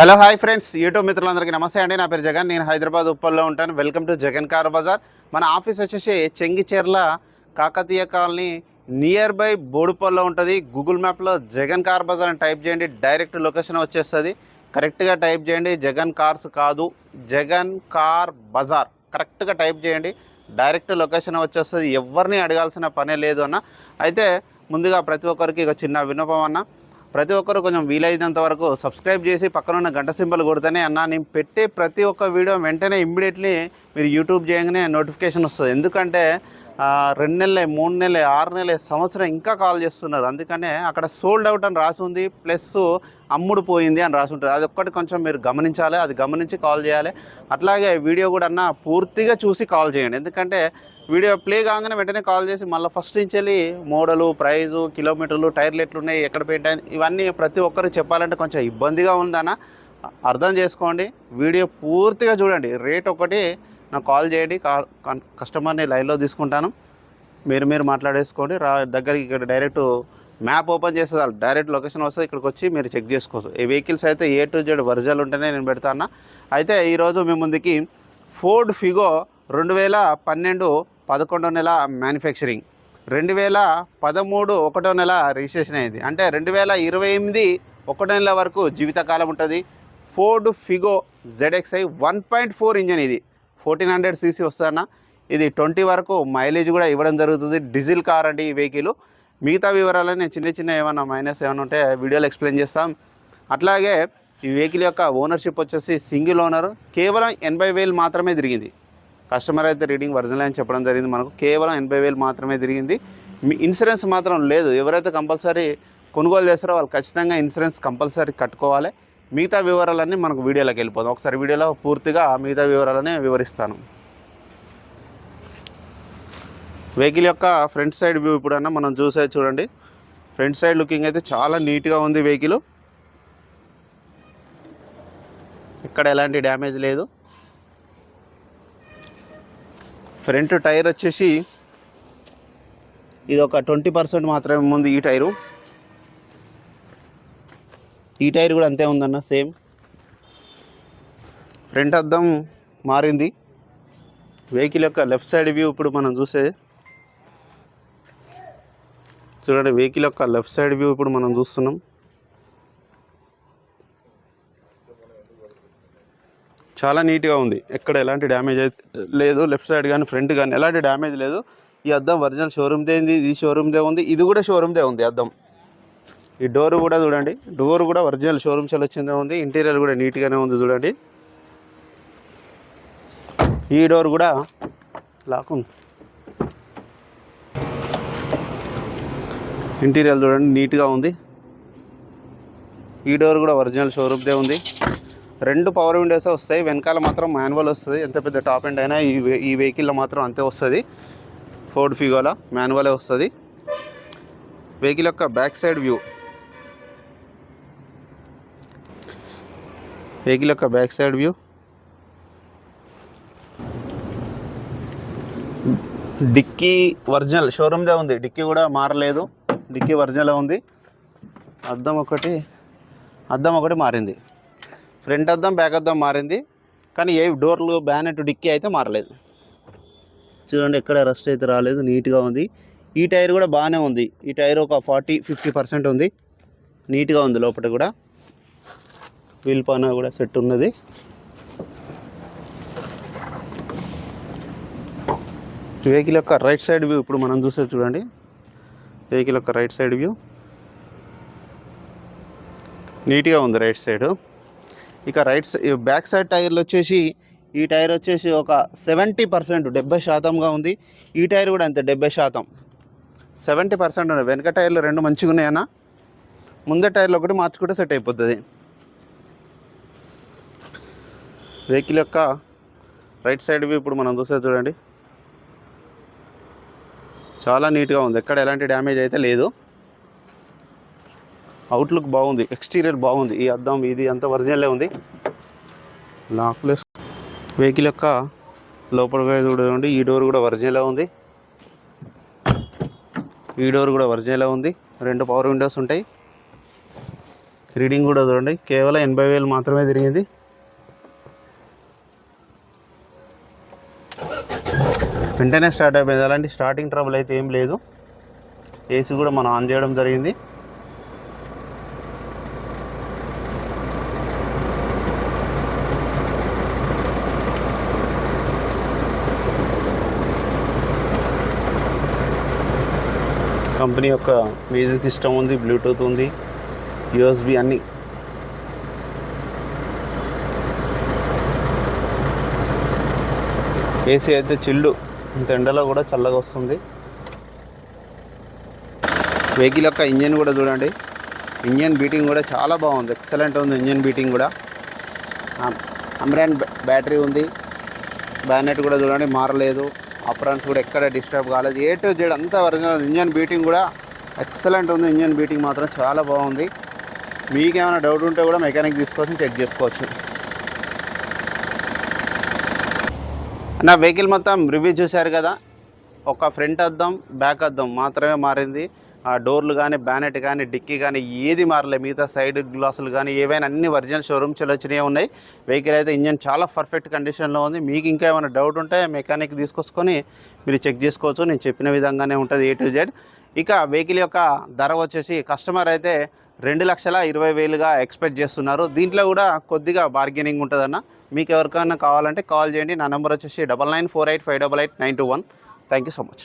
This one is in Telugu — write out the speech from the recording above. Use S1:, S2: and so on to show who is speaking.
S1: హలో హాయ్ ఫ్రెండ్స్, యూట్యూబ్ మిత్రులందరికీ నమస్తే అండి. నా పేరు జగన్. నేను హైదరాబాద్ ఉప్పల్లో ఉంటాను. Welcome to Jagan car Bazar. మన ఆఫీస్ వచ్చేసి Chengicherla Kakatiya colony near by బోడుపల్లో ఉంటుంది. గూగుల్ మ్యాప్లో జగన్ కార్ బజార్ అని టైప్ చేయండి, డైరెక్ట్ లొకేషన్ వచ్చేస్తుంది. కరెక్ట్గా టైప్ చేయండి, జగన్ కార్స్ కాదు, జగన్ కార్ బజార్ కరెక్ట్గా టైప్ చేయండి, డైరెక్ట్ లొకేషన్ వచ్చేస్తుంది. ఎవరిని అడగాల్సిన పనే లేదు అన్న. అయితే ముందుగా ప్రతి ఒక్కరికి ఒక చిన్న విన్నపం అన్న, ప్రతి ఒక్కరు కొంచెం వీలైనంత వరకు సబ్స్క్రైబ్ చేసి పక్కన ఉన్న గంట సింబల్ కొడితేనే అన్న నేను పెట్టే ప్రతి ఒక్క వీడియో వెంటనే ఇమ్మీడియట్లీ మీరు యూట్యూబ్ చేయగానే నోటిఫికేషన్ వస్తుంది. ఎందుకంటే 2 నెలలే 3 నెలలే 6 నెలలే సంవత్సరం ఇంకా కాల్ చేస్తున్నారు. అందుకనే అక్కడ సోల్డ్ అవుట్ అని రాసి ఉంది, ప్లస్ అమ్ముడు పోయింది అని రాసి ఉంటుంది. అది ఒక్కటి కొంచెం మీరు గమనించాలి, అది గమనించి కాల్ చేయాలి. అట్లాగే వీడియో కూడా అన్న పూర్తిగా చూసి కాల్ చేయండి. ఎందుకంటే వీడియో ప్లే కాగానే వెంటనే కాల్ చేసి మళ్ళీ ఫస్ట్ నుంచి వెళ్ళి మోడలు, ప్రైజు, కిలోమీటర్లు, టైర్లు ఎట్లున్నాయి, ఎక్కడ పెట్టాయి, ఇవన్నీ ప్రతి ఒక్కరికి చెప్పాలంటే కొంచెం ఇబ్బందిగా ఉందన్న, అర్థం చేసుకోండి. వీడియో పూర్తిగా చూడండి. రేట్ ఒకటి నాకు కాల్ చేయండి, కస్టమర్ని లైన్లో తీసుకుంటాను, మీరు మాట్లాడేసుకోండి. దగ్గరికి ఇక్కడ డైరెక్ట్ మ్యాప్ ఓపెన్ చేస్తే చాలు, డైరెక్ట్ లొకేషన్ వస్తుంది. ఇక్కడికి వచ్చి మీరు చెక్ చేసుకోవచ్చు. ఈ వెహికల్స్ అయితే A to Z ఒరిజినల్ ఉంటేనే నేను పెడతాను. అయితే ఈరోజు మీ ముందుకి ఫోర్డ్ ఫిగో 2012 11వ నెల మ్యానుఫ్యాక్చరింగ్, 2013 1వ నెల రిజిస్ట్రేషన్ అయింది. అంటే 2028 1వ నెల వరకు జీవితకాలం ఉంటుంది. ఫోర్డ్ ఫిగో ZXi 1.4 ఇంజన్, ఇది 1400 cc వస్తుందన్న. ఇది 20 వరకు మైలేజ్ కూడా ఇవ్వడం జరుగుతుంది. డీజిల్ కార్ అండి ఈ వెహికల్. మిగతా వివరాలను నేను చిన్న ఏమన్నా మైనస్ ఏమైనా ఉంటే వీడియోలో ఎక్స్ప్లెయిన్ చేస్తాం. అట్లాగే ఈ వెహికల్ యొక్క ఓనర్షిప్ వచ్చేసి సింగిల్ ఓనర్, కేవలం 80,000 మాత్రమే తిరిగింది. కస్టమర్ అయితే రీడింగ్ ఒరిజినల్ అని చెప్పడం జరిగింది. మనకు కేవలం 80,000 మాత్రమే తిరిగింది. మీ ఇన్సూరెన్స్ మాత్రం లేదు. ఎవరైతే కంపల్సరీ కొనుగోలు చేస్తారో వాళ్ళు ఖచ్చితంగా ఇన్సూరెన్స్ కంపల్సరీ కట్టుకోవాలి. మిగతా వివరాలన్నీ మనకు వీడియోలోకి వెళ్ళిపోదాం. ఒకసారి వీడియోలో పూర్తిగా మిగతా వివరాలనే వివరిస్తాను. వెహికల్ యొక్క ఫ్రంట్ సైడ్ వ్యూ ఇప్పుడన్నా మనం చూడండి. ఫ్రంట్ సైడ్ లుకింగ్ అయితే చాలా నీట్గా ఉంది. వెహికల్ ఇక్కడ ఎలాంటి డ్యామేజ్ లేదు. ఫ్రంట్ టైర్ వచ్చేసి ఇది ఒక 20% మాత్రమే ఉంది. ఈ టైర్ కూడా అంతే ఉందన్న, సేమ్. ఫ్రంట్ అద్దం మారింది. వెహికల్ యొక్క లెఫ్ట్ సైడ్ వ్యూ ఇప్పుడు మనం చూడండి. వెహికల్ యొక్క లెఫ్ట్ సైడ్ వ్యూ ఇప్పుడు మనం చూస్తున్నాం. చాలా నీట్గా ఉంది, ఎక్కడ ఎలాంటి డ్యామేజ్ అయితే లేదు. లెఫ్ట్ సైడ్ కానీ ఫ్రంట్ కానీ ఎలాంటి డ్యామేజ్ లేదు. ఈ అద్దం ఒరిజినల్ షోరూమ్దే ఉంది, ఇది షోరూమ్దే ఉంది, ఇది కూడా షోరూమ్దే ఉంది అద్దం. ఈ డోర్ కూడా చూడండి, డోర్ కూడా ఒరిజినల్ షోరూమ్ సెల్ వచ్చిందే ఉంది. ఇంటీరియర్ కూడా నీట్గానే ఉంది చూడండి. ఈ డోర్ కూడా లాక్ ఉంది. ఇంటీరియర్ చూడండి నీట్గా ఉంది. ఈ డోర్ కూడా ఒరిజినల్ షోరూమ్దే ఉంది. 2 పవర్ విండోస్ వస్తాయి. వెనకాల మాత్రం మాన్యువల్ వస్తుంది. ఎంత పెద్ద టాప్ ఎండ్ అయినా ఈ వెహికల్లో మాత్రం అంతే వస్తుంది. ఫోర్డ్ ఫిగోలో మాన్యువలే వస్తుంది. వెహికల్ యొక్క back side view, dicky original షోరూమ్దే ఉంది. డిక్కీ కూడా మారలేదు, డిక్కీ ఒరిజినల్ ఉంది. అద్దం ఒకటి మారింది. ఫ్రంట్ అద్దం, బ్యాక్ అద్దం మారింది, కానీ ఏ డోర్లు, బ్యానెట్, డిక్కీ అయితే మారలేదు. చూడండి, ఎక్కడ రస్ట్ అయితే రాలేదు, నీట్గా ఉంది. ఈ టైర్ కూడా బాగానే ఉంది. ఈ టైర్ ఒక 40-50% ఉంది, నీట్గా ఉంది. లోపల కూడా వీల్ పైన కూడా సెట్ ఉన్నది. వెహికల్ యొక్క రైట్ సైడ్ వ్యూ ఇప్పుడు మనం చూడండి. వెహికల్ యొక్క రైట్ సైడ్ వ్యూ నీట్గా ఉంది రైట్ సైడ్. ఇక బ్యాక్ సైడ్ టైర్లు వచ్చేసి, ఈ టైర్ వచ్చేసి ఒక 70%, 70%గా ఉంది. ఈ టైర్ కూడా అంతే, 70%, 70% ఉంది. వెనక టైర్లు 2 మంచిగా ఉన్నాయన్నా. ముందే టైర్లు ఒకటి మార్చుకుంటే సెట్ అయిపోతుంది. వెహికల్ యొక్క రైట్ సైడ్ వ్యూ ఇప్పుడు మనం చూడండి. చాలా నీట్గా ఉంది, ఎక్కడ ఎలాంటి డ్యామేజ్ అయితే లేదు. అవుట్లుక్ బాగుంది, ఎక్స్టీరియర్ బాగుంది. ఈ అద్దం ఇది అంతా ఒరిజినలే ఉంది. లాక్లెస్. వెహికల్ యొక్క లోపల చూడండి. ఈ డోర్ కూడా ఒరిజినలే ఉంది. 2 పవర్ విండోస్ ఉంటాయి. రీడింగ్ కూడా చూడండి, కేవలం 80,000 మాత్రమే తిరిగింది. వెంటనే స్టార్ట్ అయిపోయింది, అలాంటి స్టార్టింగ్ ట్రబుల్ అయితే ఏం లేదు. ఏసీ కూడా మనం ఆన్ చేయడం జరిగింది. కంపెనీ యొక్క మ్యూజిక్ సిస్టమ్ ఉంది, బ్లూటూత్ ఉంది, యూఎస్బి అన్నీ. ఏసీ అయితే చిల్లు, ఇంత ఎండలో కూడా చల్లగా వస్తుంది. వెహికల్ యొక్క ఇంజన్ కూడా చూడండి, ఇంజన్ బీటింగ్ కూడా చాలా బాగుంది, ఎక్సలెంట్ ఉంది ఇంజన్ బీటింగ్ కూడా. అమ్రాన్ బ్యాటరీ ఉంది, బ్యానెట్ కూడా చూడండి మారలేదు, అప్రాన్స్ కూడా ఎక్కడ డిస్టర్బ్ కాలేదు, ఏ టు జెడ్ అంతా ఒరిజినల్. ఇంజన్ బీటింగ్ కూడా ఎక్సలెంట్ ఉంది, ఇంజన్ బీటింగ్ మాత్రం చాలా బాగుంది. మీకేమైనా డౌట్ ఉంటే కూడా మెకానిక్ తీసుకొచ్చి చెక్ చేసుకోవచ్చు. నా వెహికల్ మొత్తం రివ్యూ చూశారు కదా, ఒక ఫ్రంట్ అద్దం బ్యాక్ అద్దం మాత్రమే మారింది. ఆ డోర్లు కానీ బ్యానెట్ కానీ డిక్కీ కానీ ఏది మారలేదు, మిగతా సైడ్ గ్లాసులు కానీ ఏవైనా అన్ని ఒరిజినల్ షోరూమ్ వచ్చినవి ఉన్నాయి. వెహికల్ అయితే ఇంజన్ చాలా పర్ఫెక్ట్ కండిషన్లో ఉంది. మీకు ఇంకా ఏమైనా డౌట్ ఉంటే మెకానిక్ తీసుకొచ్చుకొని మీరు చెక్ చేసుకోవచ్చు. నేను చెప్పిన విధంగానే ఉంటుంది ఏ టు జెడ్. ఇక వెహికల్ యొక్క ధర వచ్చేసి కస్టమర్ అయితే 2,20,000గా ఎక్స్పెక్ట్ చేస్తున్నారు. దీంట్లో కూడా కొద్దిగా బార్గెనింగ్ ఉంటుందన్న. మీకు ఎవరికైనా కావాలంటే కాల్ చేయండి. నా నెంబర్ వచ్చేసి 9948588921. Thank you so much.